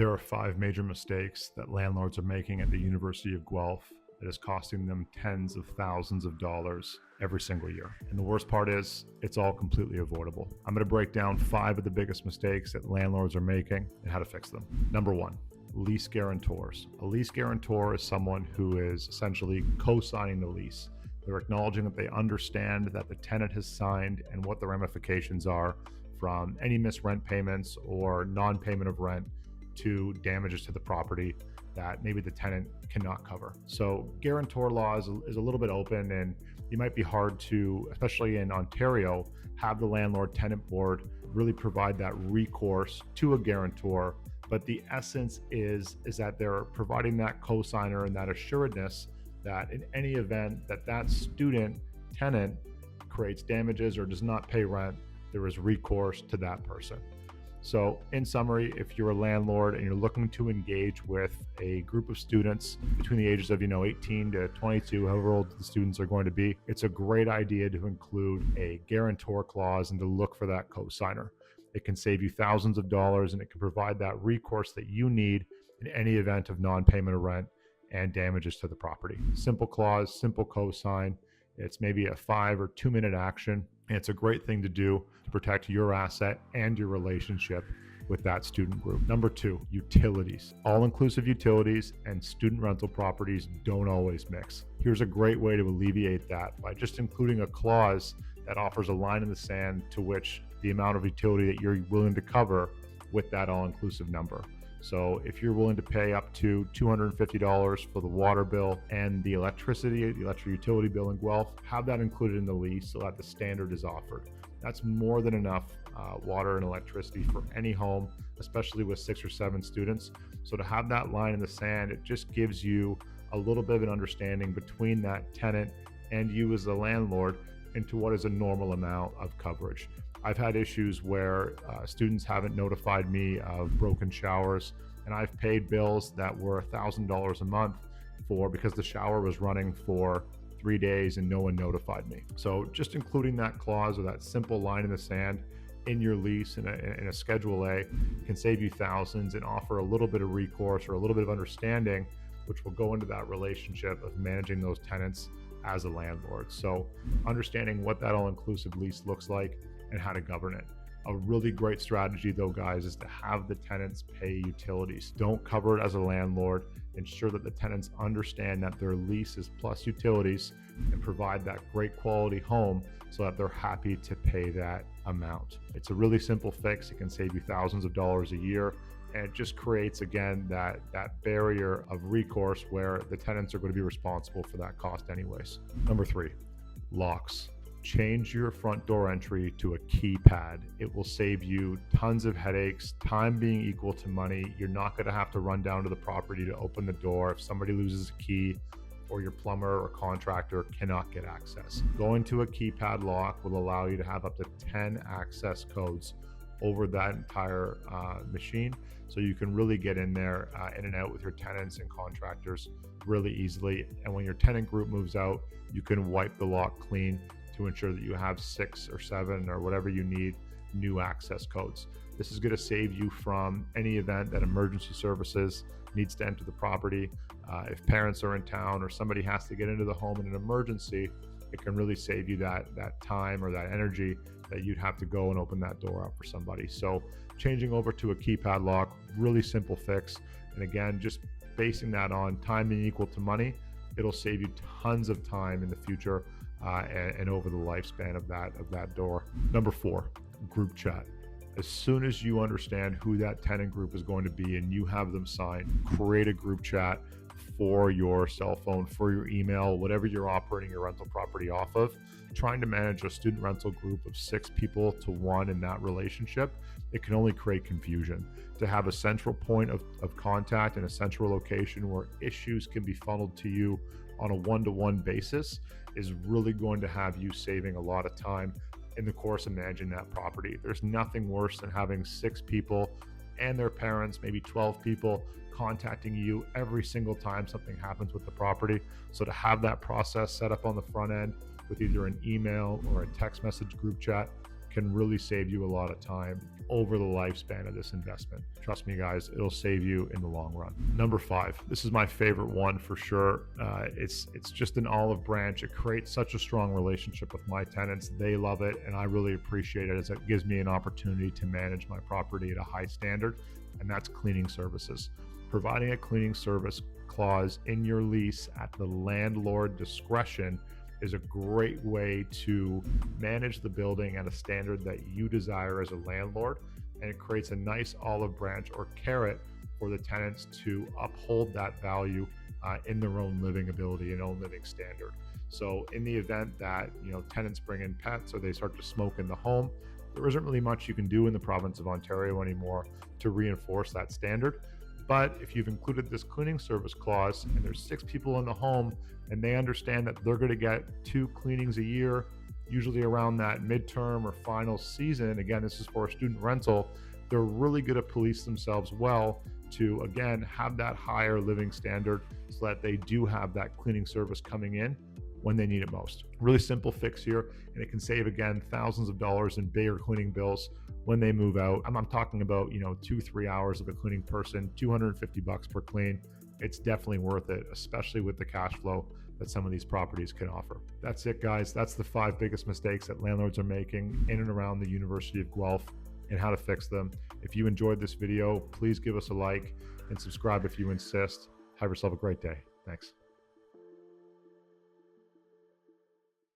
There are 5 major mistakes that landlords are making at the University of Guelph that is costing them tens of thousands of dollars every single year. And the worst part is, it's all completely avoidable. I'm going to break down 5 of the biggest mistakes that landlords are making and how to fix them. Number 1, lease guarantors. A lease guarantor is someone who is essentially co-signing the lease. They're acknowledging that they understand that the tenant has signed and what the ramifications are from any missed rent payments or non-payment of rent to damages to the property that maybe the tenant cannot cover. So guarantor law is a little bit open, and it might be hard to, especially in Ontario, have the landlord tenant board really provide that recourse to a guarantor. But the essence is that they're providing that cosigner and that assuredness that in any event that student tenant creates damages or does not pay rent, there is recourse to that person. So in summary, if you're a landlord and you're looking to engage with a group of students between the ages of 18 to 22, however old the students are going to be, it's a great idea to include a guarantor clause and to look for that cosigner. It can save you thousands of dollars, and it can provide that recourse that you need in any event of non-payment of rent and damages to the property. Simple clause, simple cosign. It's maybe a 5 or 2 minute action. And it's a great thing to do to protect your asset and your relationship with that student group. Number 2, utilities. All-inclusive utilities and student rental properties don't always mix. Here's a great way to alleviate that by just including a clause that offers a line in the sand to which the amount of utility that you're willing to cover with that all-inclusive number. So if you're willing to pay up to $250 for the water bill and the electric utility bill in Guelph, have that included in the lease so that the standard is offered. That's more than enough water and electricity for any home, especially with 6 or 7 students. So to have that line in the sand, it just gives you a little bit of an understanding between that tenant and you as the landlord into what is a normal amount of coverage. I've had issues where students haven't notified me of broken showers, and I've paid bills that were $1,000 a month because the shower was running for 3 days and no one notified me. So just including that clause or that simple line in the sand in your lease in a Schedule A can save you thousands and offer a little bit of recourse or a little bit of understanding, which will go into that relationship of managing those tenants as a landlord. So understanding what that all-inclusive lease looks like and how to govern it. A really great strategy though, guys, is to have the tenants pay utilities. Don't cover it as a landlord. Ensure that the tenants understand that their lease is plus utilities and provide that great quality home so that they're happy to pay that amount. It's a really simple fix. It can save you thousands of dollars a year, and it just creates, again, that barrier of recourse where the tenants are going to be responsible for that cost anyways. Number 3, locks. Change your front door entry to a keypad. It will save you tons of headaches, time being equal to money. You're not going to have to run down to the property to open the door if somebody loses a key or your plumber or contractor cannot get access. Going to a keypad lock will allow you to have up to 10 access codes over that entire machine, so you can really get in there in and out with your tenants and contractors really easily. And when your tenant group moves out, you can wipe the lock clean to ensure that you have 6 or 7 or whatever you need new access codes. This is going to save you from any event that emergency services needs to enter the property. If parents are in town or somebody has to get into the home in an emergency, it can really save you that time or that energy that you'd have to go and open that door up for somebody. So changing over to a keypad lock, really simple fix. And again, just basing that on time being equal to money, it'll save you tons of time in the future and over the lifespan of that door. Number 4, group chat. As soon as you understand who that tenant group is going to be and you have them signed, create a group chat for your cell phone, for your email, whatever you're operating your rental property off of. Trying to manage a student rental group of 6 people to 1 in that relationship, it can only create confusion. To have a central point of contact and a central location where issues can be funneled to you on a one-to-one basis is really going to have you saving a lot of time in the course of managing that property. There's nothing worse than having 6 people and their parents, maybe 12 people, contacting you every single time something happens with the property. So to have that process set up on the front end with either an email or a text message group chat can really save you a lot of time over the lifespan of this investment. Trust me, guys, it'll save you in the long run. Number 5, this is my favorite one for sure. It's just an olive branch. It creates such a strong relationship with my tenants. They love it, and I really appreciate it as it gives me an opportunity to manage my property at a high standard, and that's cleaning services. Providing a cleaning service clause in your lease at the landlord discretion is a great way to manage the building at a standard that you desire as a landlord, and it creates a nice olive branch or carrot for the tenants to uphold that value in their own living ability and own living standard. So in the event that tenants bring in pets or they start to smoke in the home, there isn't really much you can do in the province of Ontario anymore to reinforce that standard. But if you've included this cleaning service clause and there's 6 people in the home and they understand that they're going to get 2 cleanings a year, usually around that midterm or final season, again, this is for a student rental, they're really going to police themselves well to, again, have that higher living standard so that they do have that cleaning service coming in when they need it most. Really simple fix here, and it can save, again, thousands of dollars in bigger cleaning bills when they move out. I'm talking about 2-3 hours of a cleaning person, $250 per clean. It's definitely worth it, especially with the cash flow that some of these properties can offer. That's it, guys. That's the 5 biggest mistakes that landlords are making in and around the University of Guelph and how to fix them. If you enjoyed this video, please give us a like and subscribe if you insist. Have yourself a great day. Thanks.